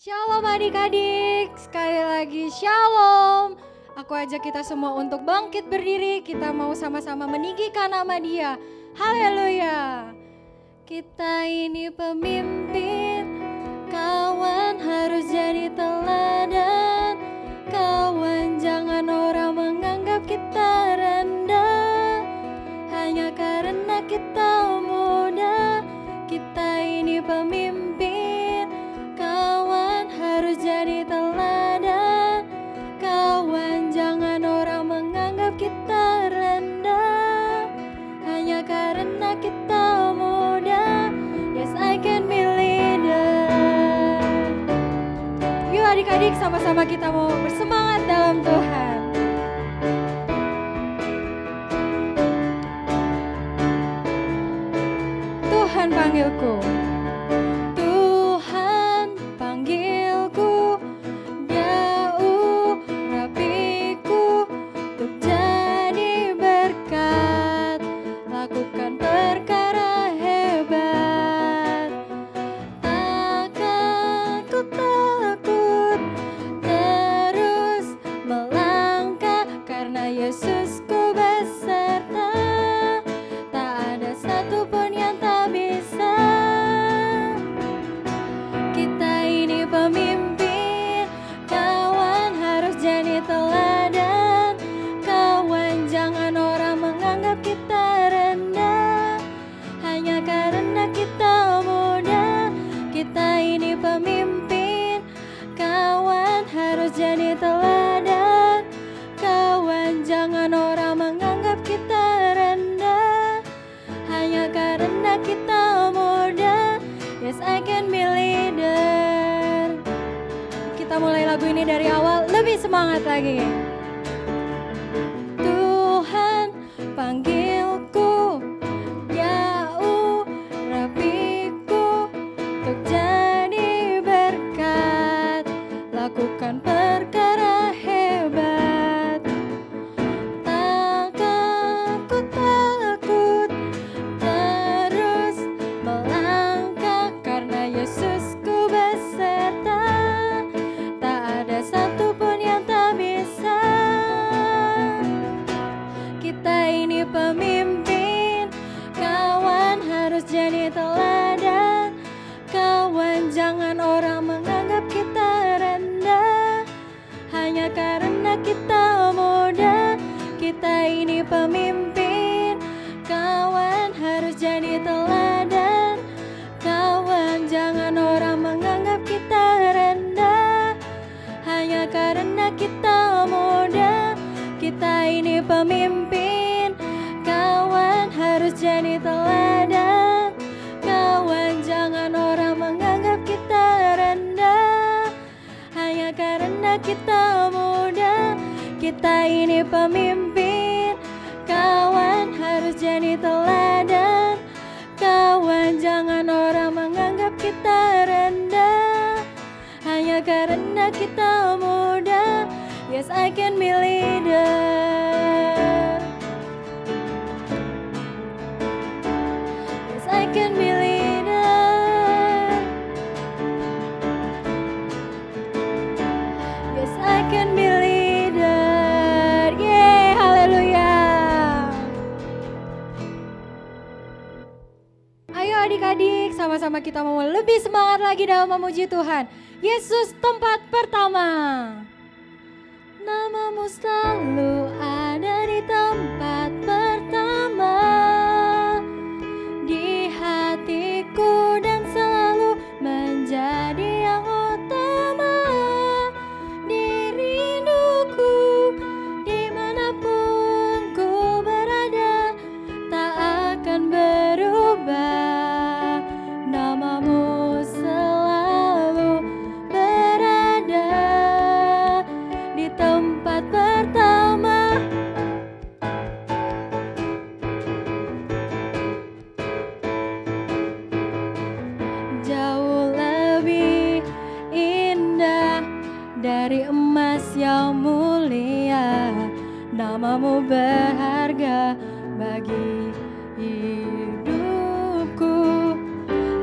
Shalom adik-adik, sekali lagi shalom. Aku ajak kita semua untuk bangkit berdiri, kita mau sama-sama meninggikan nama Dia. Haleluya. Kita ini pemimpin, kawan harus jadi teladan. Kawan jangan orang menganggap kita rendah, hanya karena kita muda. Kita ini pemimpin, kawan harus jadi teladan. Kawan jangan orang menganggap kita rendah, hanya karena kita muda. Yes, I can be leader. Yuk adik-adik, sama-sama kita mau bersemangat dalam Tuhan. Tuhan panggilku, Tuhan panggilku, jauh rapiku, untuk jadi berkat, lakukan perkara hebat. Takkan ku takut, terus melangkah, karena Yesusku beserta. Tak ada satupun yang tak bisa. Kita ini pemimpin, kawan harus jadi teladan. Kawan jangan orang menganggap kita rendah, hanya karena kita muda. Kita ini pemimpin, kawan harus jadi teladan. Kawan jangan orang menganggap kita rendah, hanya karena kita muda. Yes, I can be leader. Kita mulai lagu ini dari awal, lebih semangat lagi. Tuhan panggilku, jauh rapiku, untuk jadi berkat, lakukan perkara hebat. Takkan ku takut, terus melangkah, karena Yesusku beserta. Tak ada satupun yang tak bisa. Kita ini pemimpin, kawan harus jadi teladan. Kawan jangan orang menganggap kita rendah, hanya karena kita muda. Kita ini pemimpin, kawan harus jadi teladan. Kawan jangan orang menganggap kita rendah, hanya karena kita muda. Kita ini pemimpin, kawan harus jadi teladan. Kawan jangan orang menganggap kita rendah, hanya karena kita muda. Kita ini pemimpin, kawan harus jadi teladan. Kawan jangan orang menganggap kita rendah, hanya karena kita muda. Yes, I can be leader. Yes, I can be leader. Yes, I can be leader. Yeay, haleluya. Ayo adik-adik, sama-sama kita mau lebih semangat lagi dalam memuji Tuhan. Yesus tempat pertama. Namamu selalu ada di tempat pertama, di hatiku, dan selalu menjadi yang utama. Di rinduku, dimanapun ku berada, tak akan berubah. Namamu selalu berada di tempat pertama. Jauh lebih indah dari emas yang mulia. Namamu berharga bagi hidupku.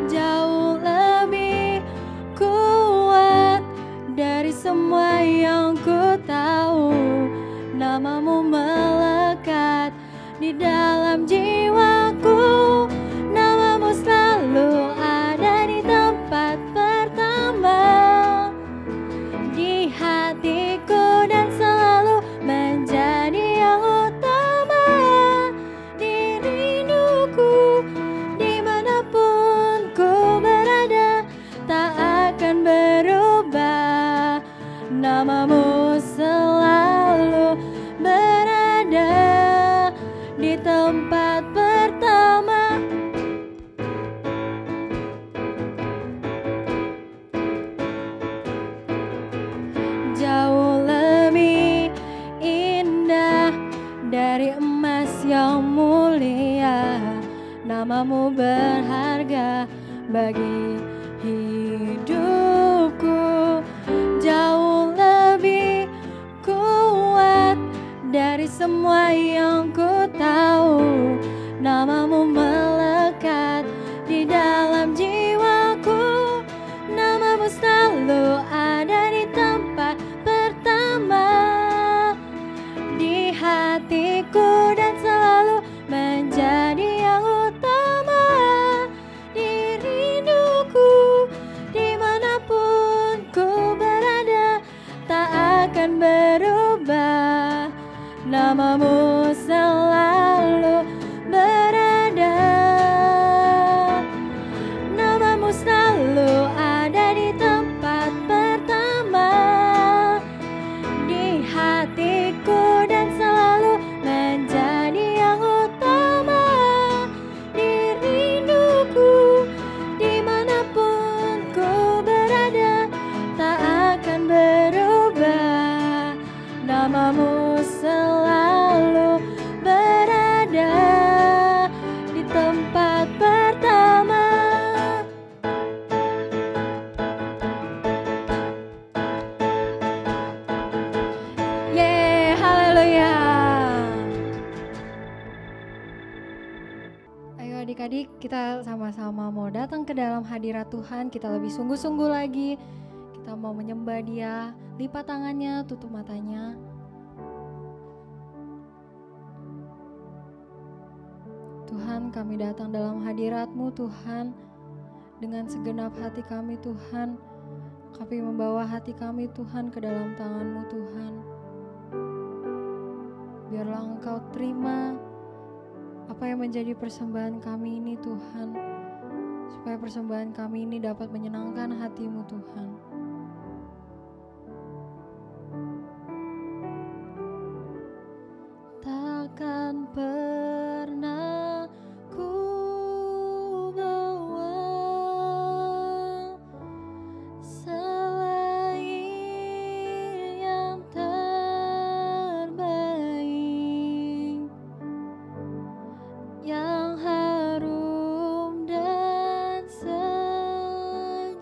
Jauh lebih kuat semua yang ku tahu, namamu melekat di dalam jiwaku. Namamu selalu ada di tempat pertama di hatiku dan selalu menjadi yang utama di rinduku. Dimanapun ku berada tak akan berubah, namamu selalu berada di tempat pertama. Jauh lebih indah dari emas yang mulia, namamu berharga bagi hidupku. Jauh lebih kuat dari semua yang ku tahu, namamu melekat di dalam jiwaku. Namamu selalu ada di tempat pertama di hatiku dan selalu menjadi yang utama di rinduku. Dimanapun ku berada tak akan berubah, namamu selalu berada. Namamu selalu ada di tempat pertama di hatiku dan selalu menjadi yang utama di rinduku. Dimanapun ku berada tak akan berubah, namamu selalu berada di tempat pertama. Yeay, haleluya. Ayo adik-adik, kita sama-sama mau datang ke dalam hadirat Tuhan. Kita lebih sungguh-sungguh lagi. Kita mau menyembah Dia. Lipat tangannya, tutup matanya. Tuhan, kami datang dalam hadirat-Mu Tuhan. Dengan segenap hati kami Tuhan, kami membawa hati kami Tuhan ke dalam tangan-Mu Tuhan. Biarlah Engkau terima apa yang menjadi persembahan kami ini Tuhan, supaya persembahan kami ini dapat menyenangkan hati-Mu Tuhan. Takkan pernah ku bawa selain yang terbaik, yang harum dan sejati.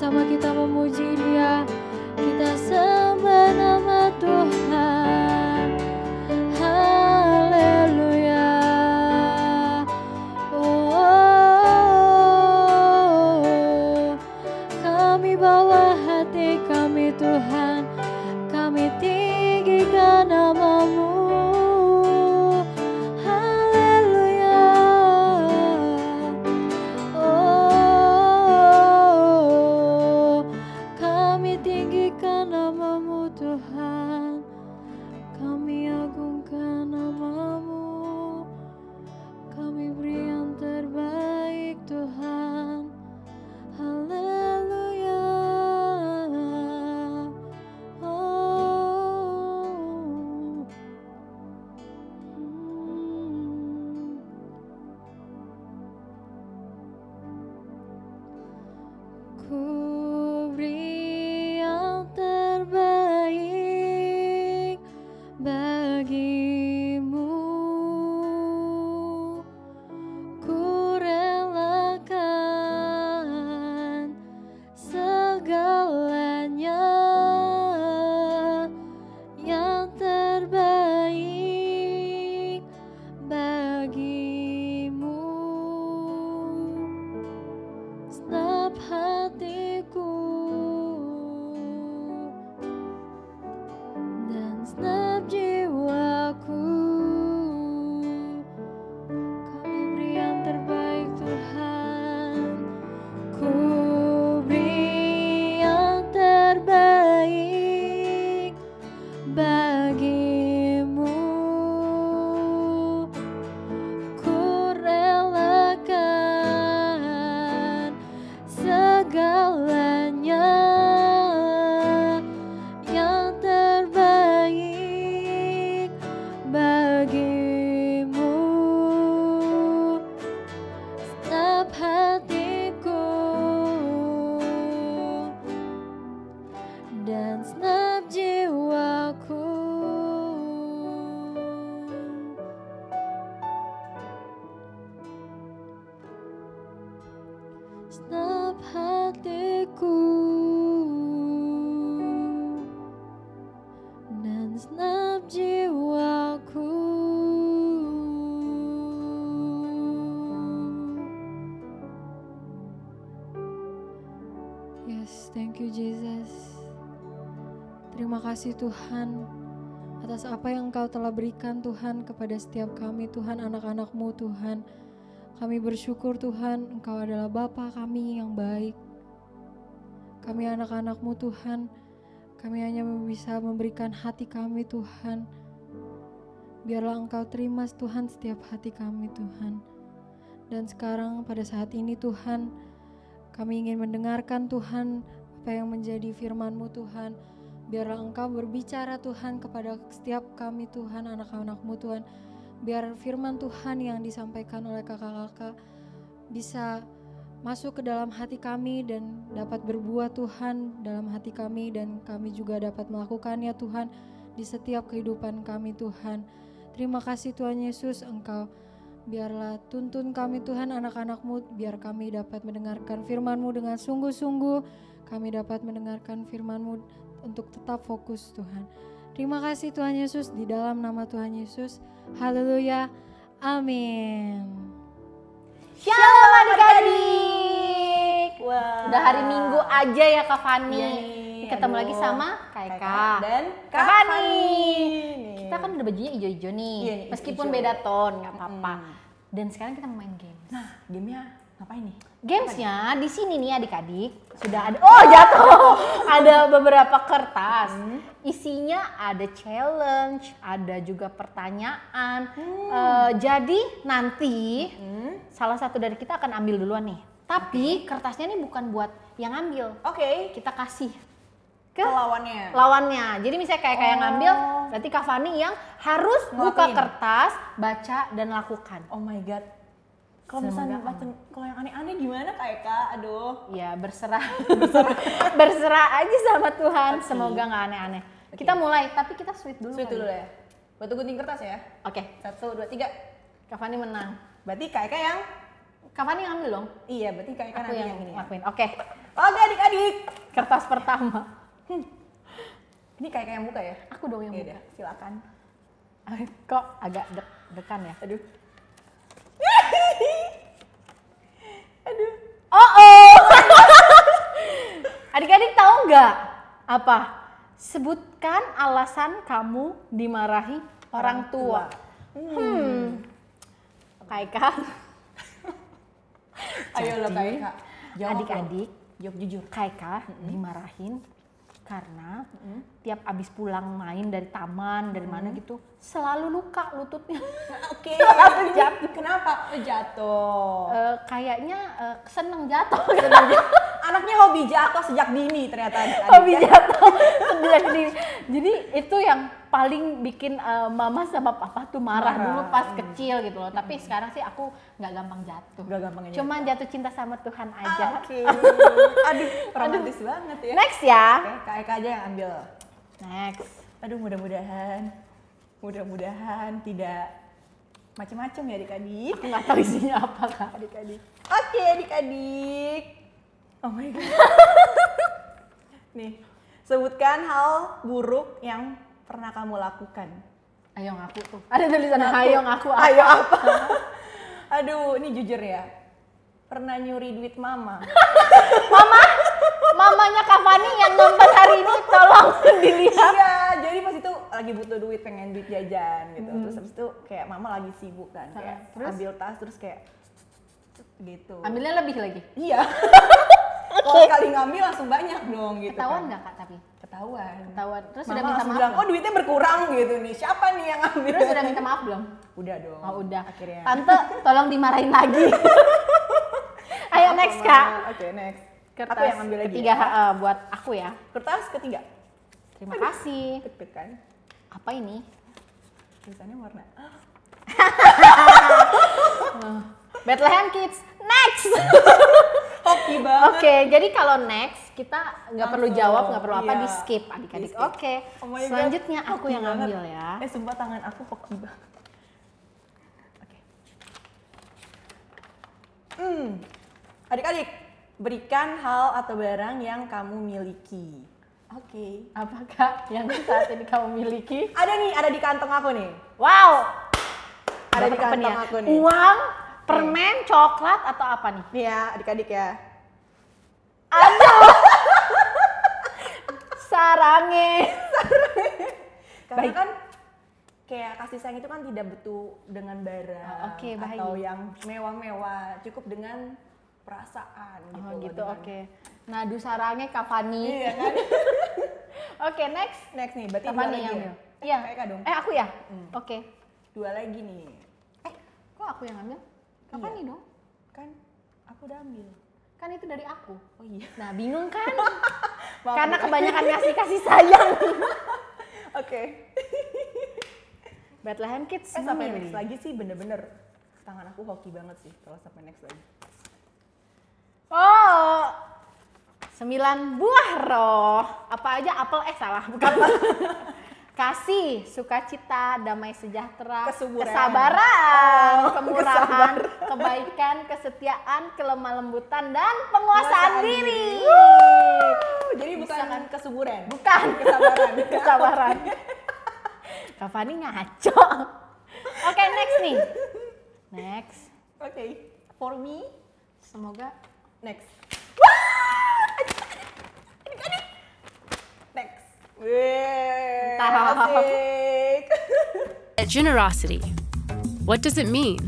sama-sama kita memuji Dia. Kita sembah nama Tuhan. Haleluya. Oh, kami bawa hati kami Tuhan, kami tinggikan nama-Mu. Haleluya. Oh, kami tinggikan nama-Mu Tuhan, kami agungkan nama-Mu, kami beri yang terbaik Tuhan. Haleluya. Oh. Ku beri yang terbaik bagimu. Ku relakan segalanya yang terbaik bagimu. Segenap hatiku dan segenap jiwaku, kami beri yang terbaik Tuhan. Ku beri yang terbaik bagimu. Ku relakan segalanya yang terbaik bagimu. Segenap hatiku dan segenap jiwaku, segenap hatiku dan segenap jiwaku. Yes, thank you Jesus. Terima kasih Tuhan atas apa yang Engkau telah berikan Tuhan kepada setiap kami Tuhan, anak-anak-Mu Tuhan. Kami bersyukur Tuhan, Engkau adalah Bapa kami yang baik. Kami anak-anak-Mu Tuhan, kami hanya bisa memberikan hati kami Tuhan. Biarlah Engkau terima Tuhan setiap hati kami Tuhan. Dan sekarang pada saat ini Tuhan, kami ingin mendengarkan Tuhan apa yang menjadi firman-Mu Tuhan. Biarlah Engkau berbicara Tuhan kepada setiap kami Tuhan, anak-anak-Mu Tuhan. Biar firman Tuhan yang disampaikan oleh kakak-kakak bisa masuk ke dalam hati kami dan dapat berbuah Tuhan dalam hati kami, dan kami juga dapat melakukannya Tuhan di setiap kehidupan kami Tuhan. Terima kasih Tuhan Yesus, Engkau biarlah tuntun kami Tuhan, anak-anak-Mu, biar kami dapat mendengarkan firman-Mu dengan sungguh-sungguh. Kami dapat mendengarkan firman-Mu untuk tetap fokus Tuhan. Terima kasih Tuhan Yesus, di dalam nama Tuhan Yesus. Haleluya. Amin. Shalom adik-adik. Udah hari Minggu aja ya Kak Fani. Iya Ketemu lagi sama Kak Eka dan Kak Fani. Kita kan udah bajunya hijau-hijau nih. Iya nih, meskipun hijau. beda tone nggak apa-apa. Dan sekarang kita mau main games. Nah, gamenya ngapain nih? Gamesnya di sini nih adik-adik sudah ada. Oh jatuh. Ada beberapa kertas. Isinya ada challenge, ada juga pertanyaan. Jadi nanti salah satu dari kita akan ambil duluan nih. Tapi kertasnya ini bukan buat yang ambil. Oke. Kita kasih ke Lawannya. Jadi misalnya kayak yang ngambil, berarti Kak Fani yang harus buka Ngelakuin. kertas, baca dan lakukan. Oh my god. Kalau misalnya kalau yang aneh-aneh gimana Kak Eka? Aduh. Ya berserah, berserah aja sama Tuhan. Semoga nggak aneh-aneh. Kita mulai, tapi kita sweet dulu. Sweet kali. dulu ya. Buat gunting kertas ya. Oke, 1, 2, 3. Kak Fani menang. Berarti Kak Eka yang Kak Fani ngambil dong. iya, berarti Kak Eka Aku nanti yang yang ini. Ya? lakuin. Oke, Oke adik-adik. Kertas pertama. Ini kayak yang buka ya? Aku dong yang Iya buka. deh, silakan. Kok agak dekan ya? Aduh. Aduh. Oh. Adik-adik tahu nggak apa? Sebutkan alasan kamu dimarahi orang tua. Kak. Ayo lo Jadi, Kak. Jawab adik-adik, Jawab jujur. Kak dimarahin karena tiap abis pulang main dari taman, dari mana gitu, selalu luka lututnya. Oke. Selalu jatuh. Kenapa? Jatuh. Kayaknya seneng jatuh. Anaknya hobi jatuh sejak dini ternyata. Hobi jatuh sejak dini. Jadi itu yang paling bikin mama sama papa tuh marah dulu pas kecil gitu loh. Tapi sekarang sih aku nggak gampang jatuh. Gak gampang aja. Cuman jatuh cinta sama Tuhan aja. Oke. Aduh, romantis banget ya. Next ya. Oke, Kak Eka aja yang ambil. Next. Aduh, mudah-mudahan tidak macam-macam ya adik-adik. Aku nggak tahu isinya apa Kak. Adik-adik. Oke, adik-adik. Oh my god. Nih, sebutkan hal buruk yang pernah kamu lakukan. Ayo ngaku tuh. Ada tulisan ayo ngaku. Ayo apa? Aduh, ini jujur ya. Pernah nyuri duit mama. Mamanya Kak Fani yang nonton hari ini tolong dilihat. Iya, jadi pas itu lagi butuh duit, pengen duit jajan gitu. Terus habis itu kayak mama lagi sibuk kan, kayak Terus? ambil tas terus kayak gitu. Ambilnya lebih lagi. Iya. Kalau sekali ngambil langsung banyak dong gitu. Ketahuan kan. nggak Kak tapi? Ketahuan. Ketahuan. Terus Mama sudah minta langsung maaf bilang, belum? oh duitnya berkurang gitu nih. Siapa nih yang ambil? Terus sudah minta maaf belum? Udah dong. Oh udah. Akhirnya. Tante tolong dimarahin lagi. Ayo next Kak. Oke, next. Kertas Aku yang ambil lagi. ketiga Ya. buat aku ya. Kertas ketiga. Terima kasih. Pit kan. Apa ini? Tulisannya warna. Bethlehem Kids. Next. Hoki banget. Oke, jadi kalau next kita nggak perlu Langsung, jawab, nggak perlu apa, iya. di skip adik-adik. Di-skip. Oke. Oh my God, Selanjutnya aku hoki yang banget. ambil ya. Sumpah tangan aku hoki banget. Oke. Adik-adik, berikan hal atau barang yang kamu miliki. Oke. Apakah yang saat ini kamu miliki? Ada di kantong aku nih. Wow. Ada di Dapat apa nih kantong ya? aku nih. Uang, permen, coklat atau apa nih? Nih ya, adik-adik ya. Sarange. Karena Baik. kan kayak kasih sayang itu kan tidak butuh dengan barang Oh, oke, baik. atau yang mewah-mewah, cukup dengan perasaan gitu. Oh loh, gitu, dengan- oke. Nadu sarange Kavani. Iya kan? Oke, next. Next nih, berarti dua Kavani lagi yang ya? ambil. Iya. Kak Eka dong. Aku ya? Oke. Dua lagi nih. Kok aku yang ambil? Kavani dong. Kan aku udah ambil. Kan itu dari aku. Oh iya. Nah, bingung kan? Maaf, Karena Bu. kebanyakan ngasih kasih sayang. Oke. Bethlehem Kids Sampai memilih. next lagi sih bener-bener tangan aku hoki banget sih kalau sampai next lagi. Oh, 9 buah roh. Apa aja apel? Salah, bukan. Kasih, sukacita, damai sejahtera, Kesuburan. kesabaran, Oh, kemurahan, kebaikan, kesetiaan, kelemah lembutan, dan penguasaan diri. Jadi bukan kesuburan. Bukan. Kesabaran. Kesabaran. Kavani ngaco. Oke, next nih. Next. Oke. For me, Semoga next. Next. Wih, Mantap. asik. Generosity. What does it mean?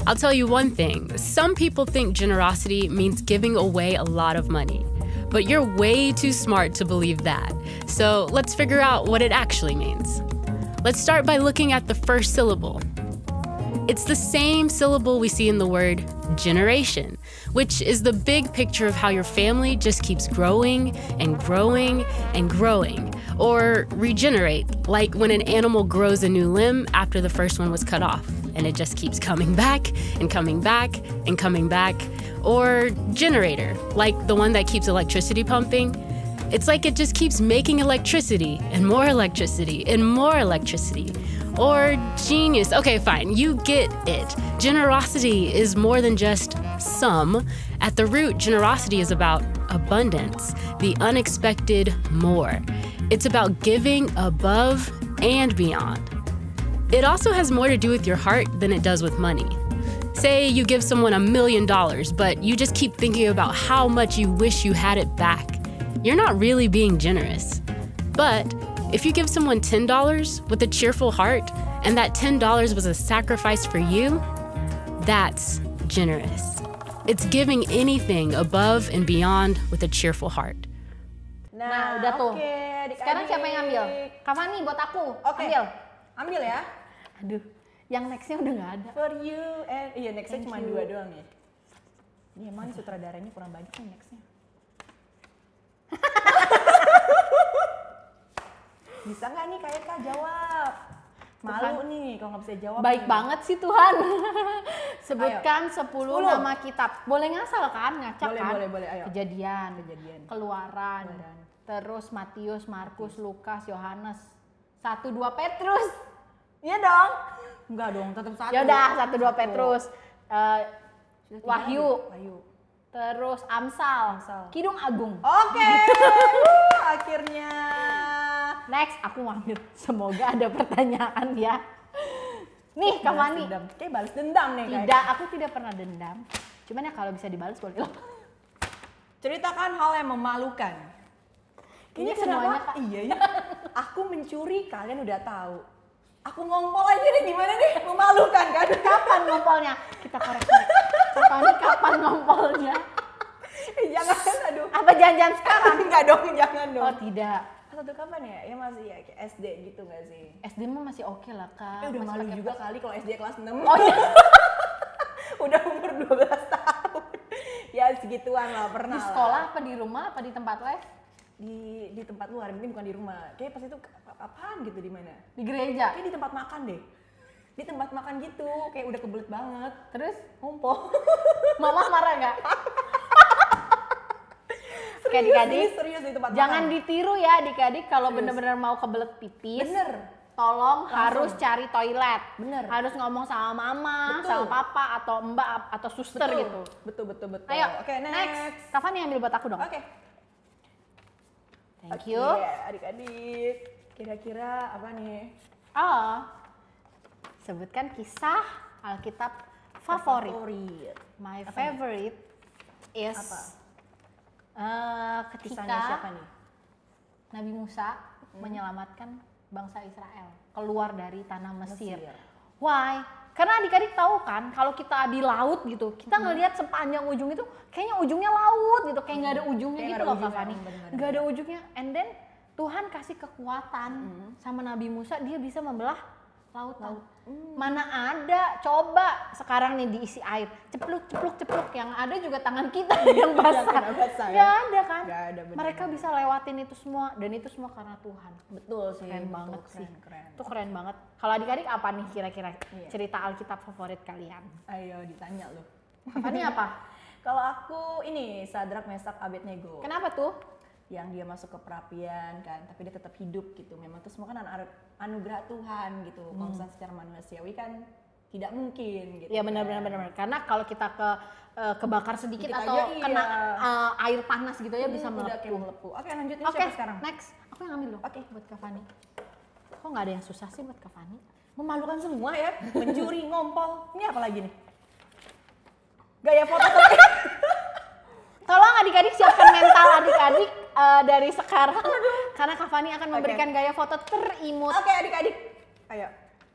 I'll tell you one thing. Some people think generosity means giving away a lot of money, but you're way too smart to believe that. So let's figure out what it actually means. Let's start by looking at the first syllable. It's the same syllable we see in the word generation, which is the big picture of how your family just keeps growing and growing and growing. Or regenerate, like when an animal grows a new limb after the first one was cut off, and it just keeps coming back and coming back and coming back. Or generator, like the one that keeps electricity pumping. It's like it just keeps making electricity and more electricity and more electricity. Or genius. Okay, fine, you get it. Generosity is more than just some. At the root, generosity is about abundance, the unexpected more. It's about giving above and beyond. It also has more to do with your heart than it does with money. Say you give someone $1 million, but you just keep thinking about how much you wish you had it back. You're not really being generous. But if you give someone $10 with a cheerful heart, and that $10 was a sacrifice for you, that's generous. It's giving anything above and beyond with a cheerful heart. Nah, udah tuh. Oke, adik-adik. Sekarang siapa yang ngambil? Kavani buat aku. Oke. Ambil. Ambil ya. Aduh, yang nextnya udah nggak ada. For you and iya nextnya Thank cuma you. 2 doang nih. Ini emang sutradaranya kurang banyak nih nextnya. Bisa nggak nih Kak jawab? Malu nih kalau nggak bisa jawab. Baik nih. banget sih Tuhan. Sebutkan 10 nama kitab. Boleh ngasal kan? Ngacak Boleh, kan? boleh, ayo. Kejadian. Keluaran. Terus Matius, Markus, Lukas, Yohanes. 1, 2 Petrus. Iya dong. Enggak dong, tetap 1. Ya udah 1, 2 Petrus. Sudah 3 Wahyu. Wahyu. Terus Amsal. Kidung Agung. Oke. Akhirnya. Next, aku mau ambil. Semoga ada pertanyaan ya. Nih, Kavani. Kayak balas dendam nih kayak. Tidak, aku tidak pernah dendam. Cuman ya kalau bisa dibalas boleh loh. Ceritakan hal yang memalukan. Ini Kenapa? semuanya, Kak. Iya ya. Aku mencuri, kalian udah tahu. Aku ngompol aja nih gimana nih? Memalukan kan? Kapan ngompolnya? Kita korek-korek. Kavani kapan ngompolnya? Jangan, aduh. Apa jangan-jangan sekarang? Enggak dong, jangan dong. Oh tidak. Satu kapan ya? Ya masih ya kayak SD gitu gak sih? SD mah masih oke lah Kak. Udah Masih malu pakai juga kali kalau SD kelas 6. Oh iya. Udah umur 12 tahun. Ya segituan lah, pernah Di lah. sekolah apa di rumah apa di tempat les? Di tempat luar, ini bukan di rumah. Kayak pas itu apaan gitu di mana? Di gereja. Kayak di tempat makan deh. Di tempat makan gitu, kayak udah kebelet banget. Terus Ngumpul. mama marah nggak? Oke adik-adik, Serius di tempat jangan makan. ditiru ya adik-adik kalau Serius. bener-bener mau kebelet pipis. Bener. Tolong harus cari toilet. Bener. Harus ngomong sama mama, Betul. sama papa atau mbak atau suster Betul. gitu. Betul. Ayo, Oke, next. Kapan nih ambil buat aku dong? Oke. Thank you. Oke, adik-adik. Kira-kira apa nih? Oh, sebutkan kisah Alkitab favorit. My favorite is Apa? Ketika Kisahnya siapa nih? Nabi Musa menyelamatkan bangsa Israel keluar dari tanah Mesir. Why? Karena adik-adik tahu kan kalau kita di laut gitu, kita ngelihat sepanjang ujung itu kayaknya ujungnya laut gitu, kayak nggak ada ujungnya Kayak gitu nggak loh ada Kak Fani. ujungnya, bener-bener. Nggak ada ujungnya. And then Tuhan kasih kekuatan sama Nabi Musa, dia bisa membelah lautan. Mana ada, coba sekarang nih diisi air, cepluk yang ada juga tangan kita yang basah. kena basah, ya? Nggak ada kan? Nggak ada, bener. Mereka bisa lewatin itu semua dan itu semua karena Tuhan. Betul sih. Keren betul, banget sih. Keren. Itu keren banget. Kalau adik-adik apa nih kira-kira Iya. cerita Alkitab favorit kalian? Ayo ditanya loh. Apa nih apa? Kalau aku ini Sadrak, Mesak, Abednego. Kenapa tuh? Yang dia masuk ke perapian kan, tapi dia tetap hidup gitu. Memang itu semua kan anugerah Tuhan gitu. Kalau misalnya secara manusiawi kan tidak mungkin gitu. Ya benar. Karena kalau kita kebakar sedikit Dikit atau aja, iya. kena air panas gitu ya bisa Udah kayak melepuh. melepuh. Oke, lanjut nih Oke, siapa sekarang? next. Aku yang ambil dong. Oke. Buat Kak Fani. Kok nggak ada yang susah sih buat Kak Fani? Memalukan semua ya, mencuri, ngompol. Ini apa lagi nih? Gaya foto tapi Tolong adik-adik siapkan mental adik-adik dari sekarang. Karena Kak Fani akan memberikan gaya foto terimut. Oke, adik-adik. Ayo.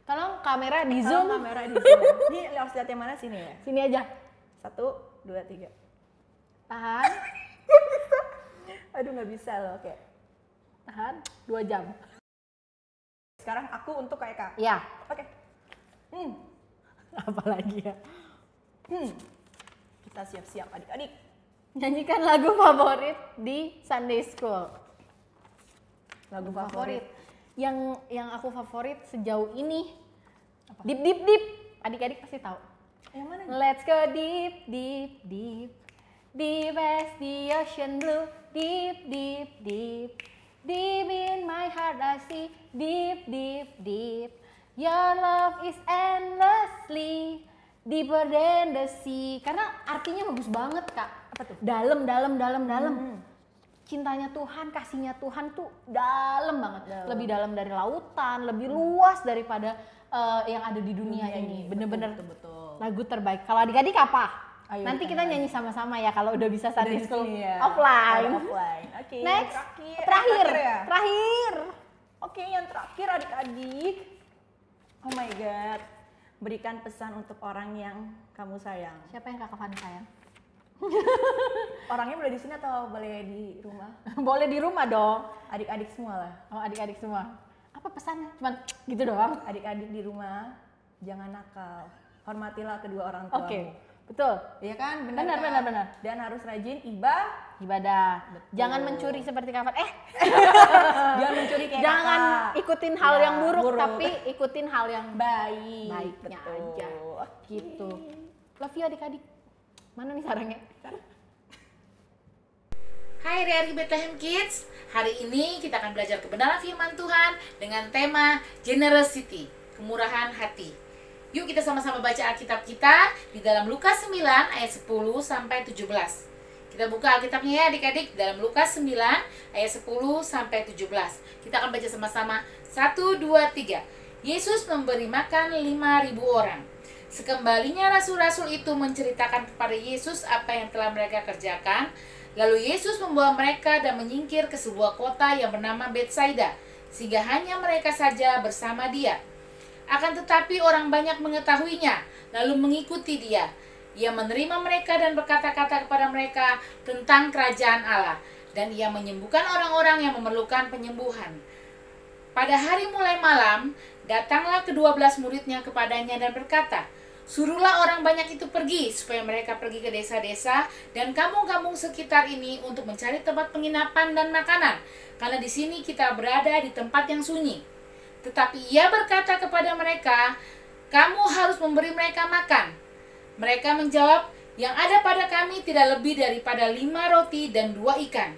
Tolong kamera di Zoom. zoom. Kamera di zoom. Ini harus lihat yang mana sini ya? Sini aja. 1, 2, 3. Tahan. Aduh, nggak bisa loh. Oke. Tahan 2 jam. Sekarang aku untuk Kak Eka. Ya. Oke. Apalagi ya. Kita siap-siap adik-adik. Nyanyikan lagu favorit di Sunday School. Lagu favorit. Yang aku favorit sejauh ini. Deep deep deep. Adik-adik pasti tahu. Yang mana nih? Let's go deep deep deep. Deep as the ocean blue. Deep deep deep. Deep in my heart I see. Deep deep deep. Your love is endlessly Deeper than the sea. Karena artinya bagus banget, Kak. Apa tuh? Dalam. Cintanya Tuhan, kasihnya Tuhan tuh dalam banget. Lebih dalam dari lautan, lebih luas daripada yang ada di dunia ini. Bener-bener betul. lagu terbaik. Kalau adik-adik apa? Ayo Nanti kita kita nyanyi sama-sama ya kalau udah bisa Sunday Dari School sini ya. offline. Offline. Oke. Next, Terakhir ya? terakhir. Oke, yang terakhir adik-adik. Oh my god. Berikan pesan untuk orang yang kamu sayang. Siapa yang Kakak Fani sayang? Orangnya boleh di sini atau boleh di rumah? Boleh di rumah dong. Adik-adik semua lah. Oh, adik-adik semua. Apa pesannya? Cuman gitu doang. Adik-adik di rumah jangan nakal. Hormatilah kedua orang tua. Oke, betul. Iya kan? Benar, kan? benar. Dan harus rajin Ibadah. Betul. Jangan mencuri seperti Kakak. jangan mencuri kayak Jangan kakak. ikutin hal Ya, yang buruk, tapi ikutin hal yang baik. baiknya Betul. aja. Oke. Gitu. Love you adik-adik. Mana nih sarangnya? Hai dari Bethlehem Kids, hari ini kita akan belajar kebenaran firman Tuhan dengan tema Generosity, kemurahan hati. Yuk kita sama-sama baca Alkitab kita di dalam Lukas 9 ayat 10 sampai 17. Kita buka Alkitabnya ya adik-adik dalam Lukas 9 ayat 10 sampai 17. Kita akan baca sama-sama 1, 2, 3. Yesus memberi makan 5.000 orang. Sekembalinya rasul-rasul itu menceritakan kepada Yesus apa yang telah mereka kerjakan. Lalu Yesus membawa mereka dan menyingkir ke sebuah kota yang bernama Betsaida, sehingga hanya mereka saja bersama dia. Akan tetapi orang banyak mengetahuinya, lalu mengikuti dia. Ia menerima mereka dan berkata-kata kepada mereka tentang kerajaan Allah, dan ia menyembuhkan orang-orang yang memerlukan penyembuhan. Pada hari mulai malam, datanglah ke-12 muridnya kepadanya dan berkata, "Suruhlah orang banyak itu pergi, supaya mereka pergi ke desa-desa dan kampung-kampung sekitar ini untuk mencari tempat penginapan dan makanan, karena di sini kita berada di tempat yang sunyi." Tetapi ia berkata kepada mereka, "Kamu harus memberi mereka makan." Mereka menjawab, "Yang ada pada kami tidak lebih daripada 5 roti dan 2 ikan,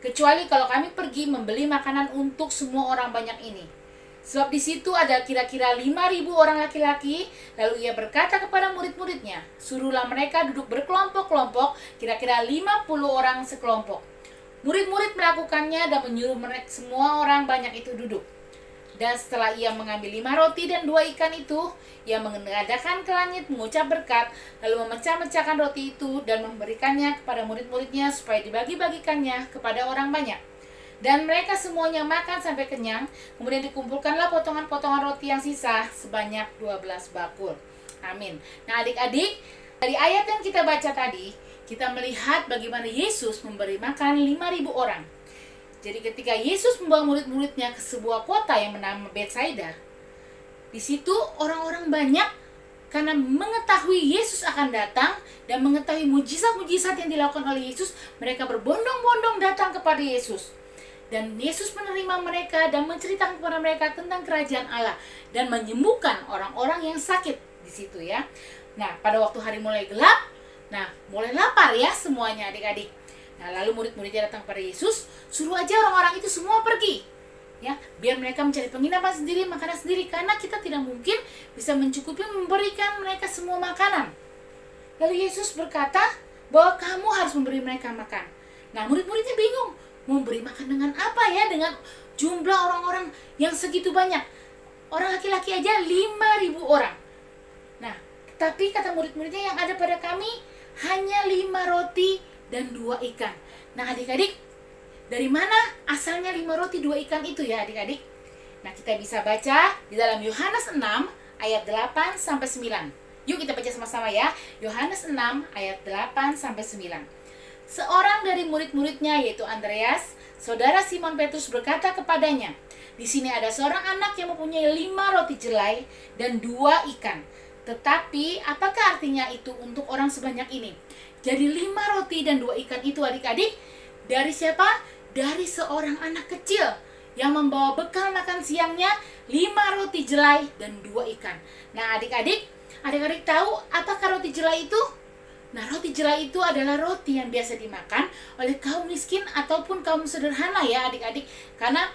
kecuali kalau kami pergi membeli makanan untuk semua orang banyak ini." Sebab di situ ada kira-kira 5.000 orang laki-laki. Lalu ia berkata kepada murid-muridnya, "Suruhlah mereka duduk berkelompok-kelompok, kira-kira 50 orang sekelompok." Murid-murid melakukannya dan menyuruh mereka semua orang banyak itu duduk. Dan setelah ia mengambil 5 roti dan 2 ikan itu, ia mengadahkan ke langit, mengucap berkat, lalu memecah-mecahkan roti itu dan memberikannya kepada murid-muridnya supaya dibagi-bagikannya kepada orang banyak. Dan mereka semuanya makan sampai kenyang. Kemudian dikumpulkanlah potongan-potongan roti yang sisa sebanyak 12 bakul. Amin. Nah adik-adik, dari ayat yang kita baca tadi, kita melihat bagaimana Yesus memberi makan 5.000 orang. Jadi ketika Yesus membawa murid-muridnya ke sebuah kota yang bernama Betsaida, di situ orang-orang banyak karena mengetahui Yesus akan datang dan mengetahui mujizat-mujizat yang dilakukan oleh Yesus, mereka berbondong-bondong datang kepada Yesus. Dan Yesus menerima mereka dan menceritakan kepada mereka tentang kerajaan Allah dan menyembuhkan orang-orang yang sakit di situ ya. Nah, pada waktu hari mulai gelap, mulai lapar ya semuanya adik-adik. Nah, lalu murid-muridnya datang kepada Yesus, suruh aja orang-orang itu semua pergi. Ya, biar mereka mencari penginapan sendiri, makanan sendiri, karena kita tidak mungkin bisa mencukupi memberikan mereka semua makanan. Lalu Yesus berkata bahwa kamu harus memberi mereka makan. Nah, murid-muridnya bingung, mau beri makan dengan apa ya, dengan jumlah orang-orang yang segitu banyak. Orang laki-laki aja 5.000 orang. Nah, tapi kata murid-muridnya yang ada pada kami hanya 5 roti dan 2 ikan. Nah adik-adik, dari mana asalnya 5 roti 2 ikan itu ya adik-adik? Nah kita bisa baca di dalam Yohanes 6 ayat 8 sampai 9. Yuk kita baca sama-sama ya. Yohanes 6 ayat 8 sampai 9. Seorang dari murid-muridnya yaitu Andreas, saudara Simon Petrus berkata kepadanya, "Di sini ada seorang anak yang mempunyai 5 roti jelai dan 2 ikan. Tetapi apakah artinya itu untuk orang sebanyak ini?" Jadi 5 roti dan 2 ikan itu adik-adik dari siapa? Dari seorang anak kecil yang membawa bekal makan siangnya 5 roti jelai dan 2 ikan. Nah adik-adik tahu apakah roti jelai itu? Nah roti jelai itu adalah roti yang biasa dimakan oleh kaum miskin ataupun kaum sederhana ya adik-adik. Karena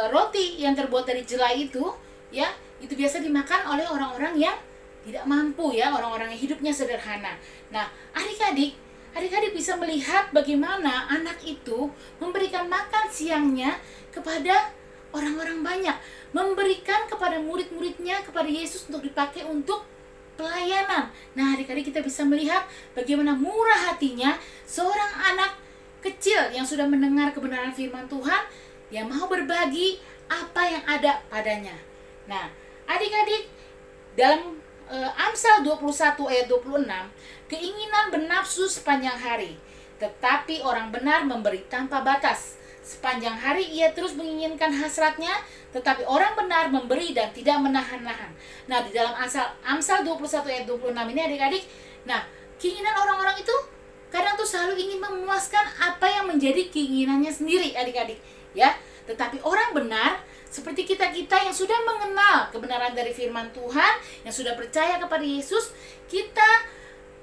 roti yang terbuat dari jelai itu ya, itu biasa dimakan oleh orang-orang yang tidak mampu ya, orang-orang yang hidupnya sederhana. Nah, adik-adik bisa melihat bagaimana anak itu memberikan makan siangnya kepada orang-orang banyak, memberikan kepada murid-muridnya, kepada Yesus untuk dipakai untuk pelayanan. Nah, adik-adik kita bisa melihat bagaimana murah hatinya seorang anak kecil yang sudah mendengar kebenaran firman Tuhan, yang mau berbagi apa yang ada padanya. Nah, adik-adik, dalam Amsal 21 ayat 26, keinginan bernafsu sepanjang hari, tetapi orang benar memberi tanpa batas. Sepanjang hari ia terus menginginkan hasratnya, tetapi orang benar memberi dan tidak menahan-nahan. Nah, di dalam Amsal 21 ayat 26 ini adik-adik, nah, keinginan orang-orang itu kadang tuh selalu ingin memuaskan apa yang menjadi keinginannya sendiri, adik-adik, ya. Tetapi orang benar seperti kita-kita yang sudah mengenal kebenaran dari firman Tuhan, yang sudah percaya kepada Yesus, kita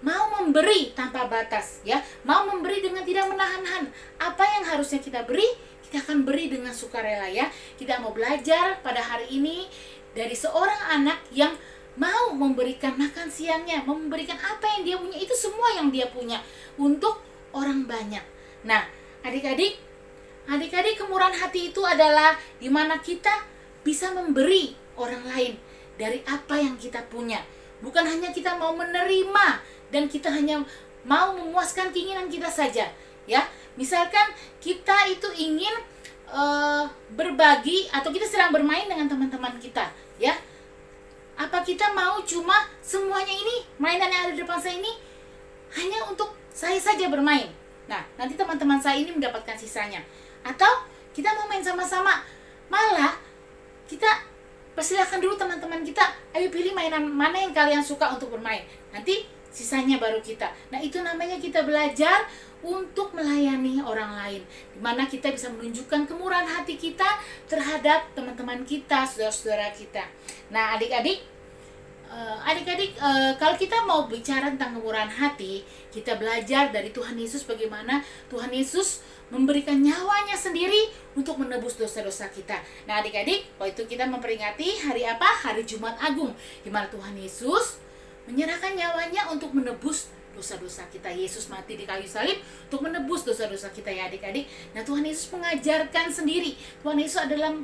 mau memberi tanpa batas, ya, mau memberi dengan tidak menahan-nahan. Apa yang harusnya kita beri, kita akan beri dengan sukarela, ya. Kita mau belajar pada hari ini dari seorang anak yang mau memberikan makan siangnya, memberikan apa yang dia punya, itu semua yang dia punya untuk orang banyak. Nah, adik-adik, kemurahan hati itu adalah di mana kita bisa memberi orang lain dari apa yang kita punya. Bukan hanya kita mau menerima dan kita hanya mau memuaskan keinginan kita saja, ya. Misalkan kita itu ingin berbagi atau kita sedang bermain dengan teman-teman kita, ya. Apa kita mau cuma semuanya ini, mainan yang ada di depan saya ini hanya untuk saya saja bermain? Nah, nanti teman-teman saya ini mendapatkan sisanya. Atau kita mau main sama-sama, malah kita persilahkan dulu teman-teman kita, ayo pilih mainan mana yang kalian suka untuk bermain, nanti sisanya baru kita. Nah, itu namanya kita belajar untuk melayani orang lain, dimana kita bisa menunjukkan kemurahan hati kita terhadap teman-teman kita, saudara-saudara kita. Nah, adik-adik, kalau kita mau bicara tentang kemurahan hati, kita belajar dari Tuhan Yesus, bagaimana Tuhan Yesus memberikan nyawanya sendiri untuk menebus dosa-dosa kita. Nah, adik-adik, waktu itu kita memperingati hari apa? Hari Jumat Agung, di mana Tuhan Yesus menyerahkan nyawanya untuk menebus dosa-dosa kita. Yesus mati di kayu salib untuk menebus dosa-dosa kita, ya adik-adik. Nah, Tuhan Yesus mengajarkan sendiri. Tuhan Yesus adalah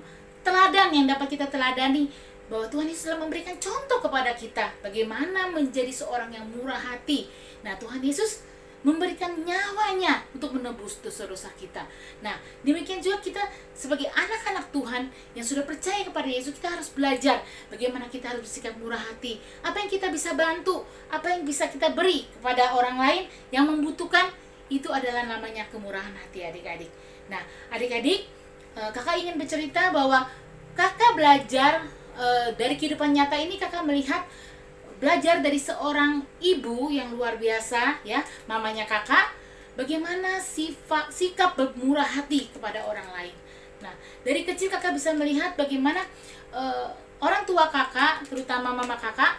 teladan yang dapat kita teladani, bahwa Tuhan Yesus telah memberikan contoh kepada kita bagaimana menjadi seorang yang murah hati. Nah, Tuhan Yesus memberikan nyawanya untuk menebus dosa-dosa kita. Nah, demikian juga kita sebagai anak-anak Tuhan yang sudah percaya kepada Yesus, kita harus belajar bagaimana kita harus bersikap murah hati. Apa yang kita bisa bantu, apa yang bisa kita beri kepada orang lain yang membutuhkan, itu adalah namanya kemurahan hati, adik-adik. Nah, adik-adik, kakak ingin bercerita bahwa kakak belajar dari kehidupan nyata ini. Kakak melihat, belajar dari seorang ibu yang luar biasa, ya, mamanya kakak, bagaimana sikap bermurah hati kepada orang lain. Nah, dari kecil kakak bisa melihat bagaimana orang tua kakak, terutama mama kakak,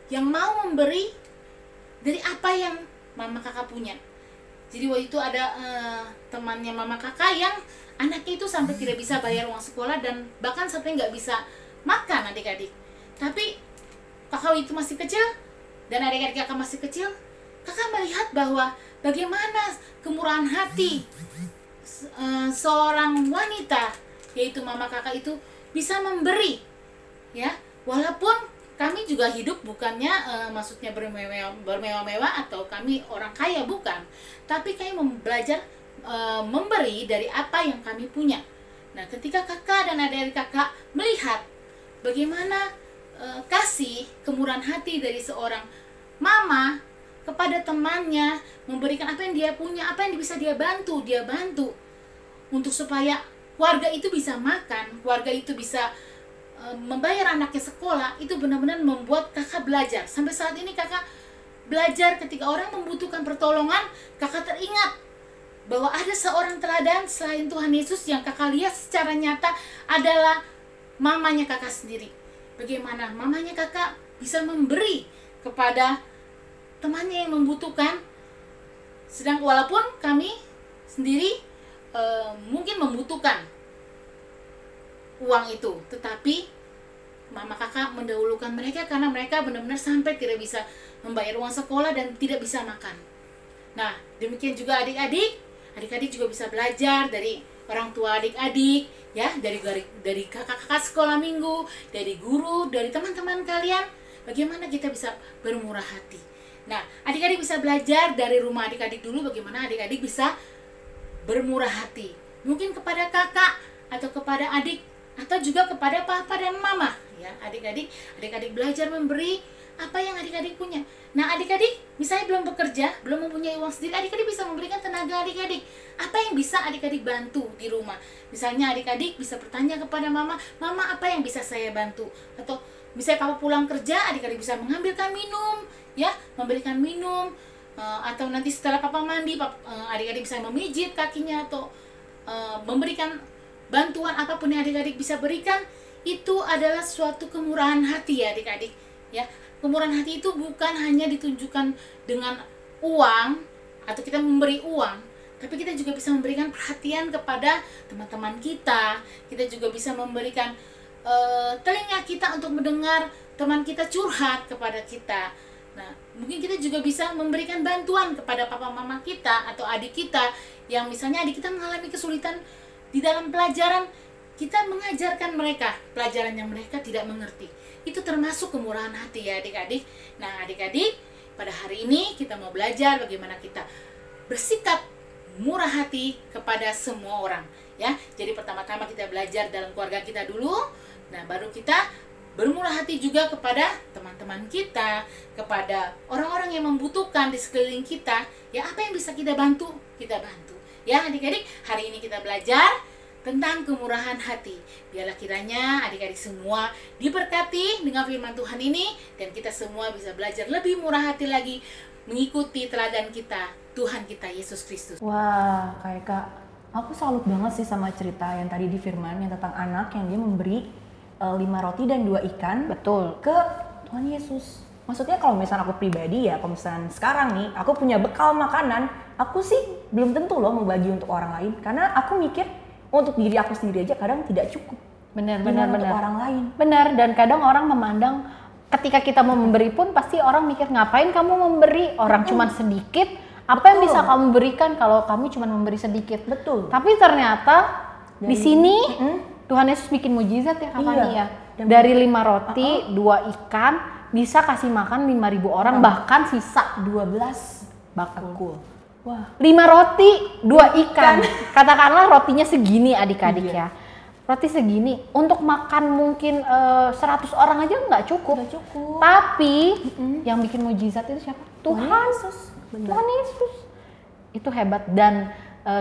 yang mau memberi dari apa yang mama kakak punya. Jadi waktu itu ada temannya mama kakak yang anaknya itu sampai tidak bisa bayar uang sekolah dan bahkan sampai nggak bisa makan, adik-adik. Tapi kakak itu masih kecil dan adik-adik kakak masih kecil, kakak melihat bahwa bagaimana kemurahan hati seorang wanita, yaitu mama kakak itu bisa memberi, ya. Walaupun kami juga hidup bukannya maksudnya bermewah-mewah atau kami orang kaya, bukan. Tapi kami belajar memberi dari apa yang kami punya. Nah, ketika kakak dan adik-adik kakak melihat bagaimana kasih kemurahan hati dari seorang mama kepada temannya, memberikan apa yang dia punya, apa yang bisa dia bantu untuk supaya keluarga itu bisa makan, keluarga itu bisa membayar anaknya sekolah, itu benar-benar membuat kakak belajar. Sampai saat ini kakak belajar ketika orang membutuhkan pertolongan, kakak teringat bahwa ada seorang teladan selain Tuhan Yesus yang kakak lihat secara nyata adalah mamanya kakak sendiri. Bagaimana mamanya kakak bisa memberi kepada temannya yang membutuhkan. Sedang walaupun kami sendiri mungkin membutuhkan uang itu, tetapi mama kakak mendahulukan mereka karena mereka benar-benar sampai tidak bisa membayar uang sekolah dan tidak bisa makan. Nah, demikian juga adik-adik juga bisa belajar dari orang tua adik-adik, ya, dari kakak-kakak sekolah minggu, dari guru, dari teman-teman kalian, bagaimana kita bisa bermurah hati. Nah, adik-adik bisa belajar dari rumah adik-adik dulu bagaimana adik-adik bisa bermurah hati. Mungkin kepada kakak atau kepada adik atau juga kepada papa dan mama, ya. Adik-adik belajar memberi apa yang adik-adik punya. Nah, adik-adik misalnya belum bekerja, belum mempunyai uang sendiri, adik-adik bisa memberikan tenaga adik-adik. Apa yang bisa adik-adik bantu di rumah? Misalnya adik-adik bisa bertanya kepada mama, "Mama, apa yang bisa saya bantu?" Atau misalnya papa pulang kerja, adik-adik bisa mengambilkan minum, ya, memberikan minum. Atau nanti setelah papa mandi, adik-adik bisa memijit kakinya atau memberikan bantuan apapun yang adik-adik bisa berikan. Itu adalah suatu kemurahan hati, ya adik-adik, ya. Kemurahan hati itu bukan hanya ditunjukkan dengan uang atau kita memberi uang, tapi kita juga bisa memberikan perhatian kepada teman-teman kita. Kita juga bisa memberikan telinga kita untuk mendengar teman kita curhat kepada kita. Nah, mungkin kita juga bisa memberikan bantuan kepada papa mama kita atau adik kita yang misalnya adik kita mengalami kesulitan di dalam pelajaran, kita mengajarkan mereka pelajaran yang mereka tidak mengerti. Itu termasuk kemurahan hati, ya adik-adik. Nah, adik-adik, pada hari ini kita mau belajar bagaimana kita bersikap murah hati kepada semua orang, ya. Jadi pertama-tama kita belajar dalam keluarga kita dulu. Nah, baru kita bermurah hati juga kepada teman-teman kita, kepada orang-orang yang membutuhkan di sekeliling kita. Ya, apa yang bisa kita bantu, kita bantu. Ya, adik-adik, hari ini kita belajar tentang kemurahan hati. Biarlah kiranya adik-adik semua diberkati dengan firman Tuhan ini, dan kita semua bisa belajar lebih murah hati lagi, mengikuti teladan kita, Tuhan kita Yesus Kristus. Wah, Kak, aku salut banget sih sama cerita yang tadi di firman yang tentang anak yang dia memberi 5 roti dan 2 ikan. Betul. Ke Tuhan Yesus. Maksudnya kalau misalnya aku pribadi, ya, kalau misalnya sekarang nih aku punya bekal makanan, aku sih belum tentu loh mau bagi untuk orang lain, karena aku mikir untuk diri aku sendiri aja kadang tidak cukup. Benar. Untuk orang lain. Benar, dan kadang orang memandang ketika kita mau memberi pun pasti orang mikir, ngapain kamu memberi, orang cuman sedikit, apa yang bisa kamu berikan kalau kamu cuma memberi sedikit. Betul. Tapi ternyata di sini Tuhan Yesus bikin mujizat, ya Kak Fani, ya. Dari 5 roti, 2 ikan bisa kasih makan 5.000 orang, bahkan sisa 12 bakul. Wah. 5 roti, 2 ikan. Katakanlah rotinya segini adik-adik, ya. Roti segini untuk makan mungkin 100 orang aja nggak cukup. Tapi yang bikin mujizat itu siapa? Tuhan Yesus. Tuhan Yesus. Itu hebat, dan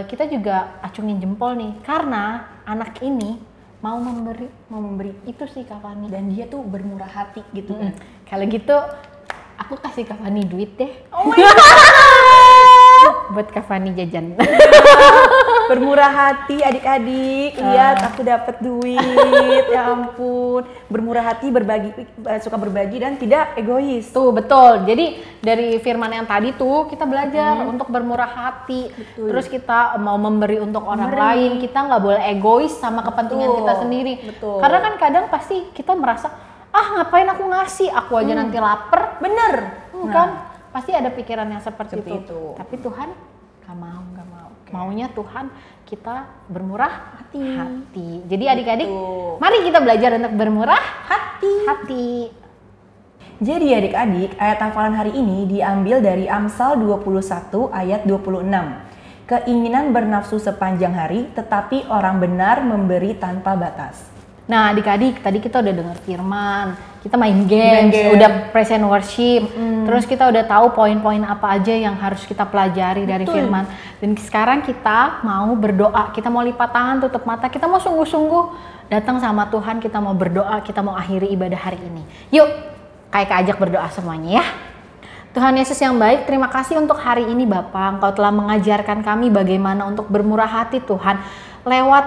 kita juga acungin jempol nih karena anak ini mau memberi itu sih Kak Fani. Dan dia tuh bermurah hati gitu kan. Kalau gitu aku kasih Kak Fani duit deh. Oh my God. Buat Kak Fani jajan. Bermurah hati adik-adik, lihat aku dapat duit, ya ampun. Bermurah hati, suka berbagi dan tidak egois. Tuh betul, jadi dari firman yang tadi tuh kita belajar untuk bermurah hati. Betul. Terus kita mau memberi untuk orang lain, kita nggak boleh egois sama kepentingan kita sendiri. Betul. Karena kan kadang pasti kita merasa, ngapain aku ngasih, aku aja nanti lapar. Bener. Kan pasti ada pikiran yang seperti itu. Tapi Tuhan gak mau. Maunya Tuhan kita bermurah hati. Jadi adik-adik, mari kita belajar untuk bermurah hati. Jadi adik-adik, ayat hafalan hari ini diambil dari Amsal 21 ayat 26. Keinginan bernafsu sepanjang hari, tetapi orang benar memberi tanpa batas. Nah adik-adik, tadi kita udah dengar firman, kita main games, udah praise and worship, terus kita udah tahu poin-poin apa aja yang harus kita pelajari dari firman. Dan sekarang kita mau berdoa, kita mau lipat tangan, tutup mata, kita mau sungguh-sungguh datang sama Tuhan, kita mau berdoa, kita mau akhiri ibadah hari ini. Yuk, kayak ajak berdoa semuanya ya. Tuhan Yesus yang baik, terima kasih untuk hari ini Bapak, Engkau telah mengajarkan kami bagaimana untuk bermurah hati Tuhan. lewat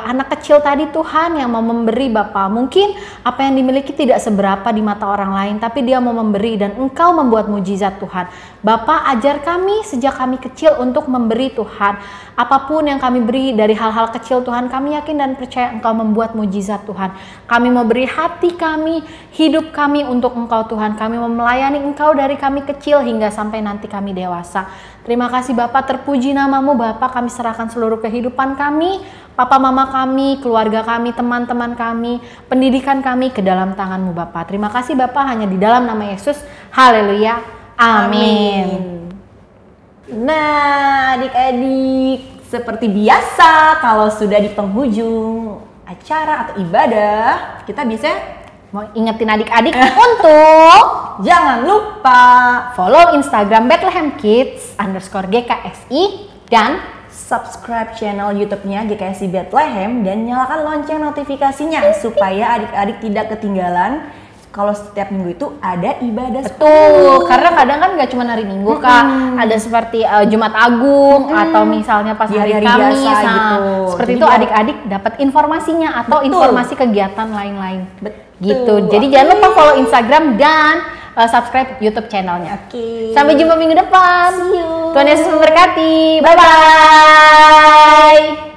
anak kecil tadi Tuhan yang mau memberi Bapa. Mungkin apa yang dimiliki tidak seberapa di mata orang lain, tapi dia mau memberi dan Engkau membuat mujizat Tuhan. Bapa, ajar kami sejak kami kecil untuk memberi Tuhan. Apapun yang kami beri dari hal-hal kecil Tuhan, kami yakin dan percaya Engkau membuat mujizat Tuhan. Kami mau beri hati kami, hidup kami untuk Engkau Tuhan. Kami mau melayani Engkau dari kami kecil hingga sampai nanti kami dewasa. Terima kasih Bapak, terpuji namamu Bapak. Kami serahkan seluruh kehidupan kami, papa mama kami, keluarga kami, teman-teman kami, pendidikan kami ke dalam tanganmu Bapak. Terima kasih Bapak, hanya di dalam nama Yesus. Haleluya. Amin. Nah, adik-adik, seperti biasa kalau sudah di penghujung acara atau ibadah, kita bisa Mau ingetin adik-adik untuk jangan lupa follow Instagram Bethlehem Kids _GKSI dan subscribe channel YouTube-nya GKSI Bethlehem dan nyalakan lonceng notifikasinya supaya adik-adik tidak ketinggalan kalau setiap minggu itu ada ibadah betul, karena kadang kan nggak cuma hari Minggu Kak, ada seperti Jumat Agung atau misalnya pas hari Kamis biasa, gitu. Seperti Jadi itu adik-adik dapat informasinya atau informasi kegiatan lain-lain. Gitu. Jadi jangan lupa follow Instagram dan subscribe YouTube channelnya. Oke. Sampai jumpa minggu depan. See you. Tuhan Yesus memberkati. Bye bye.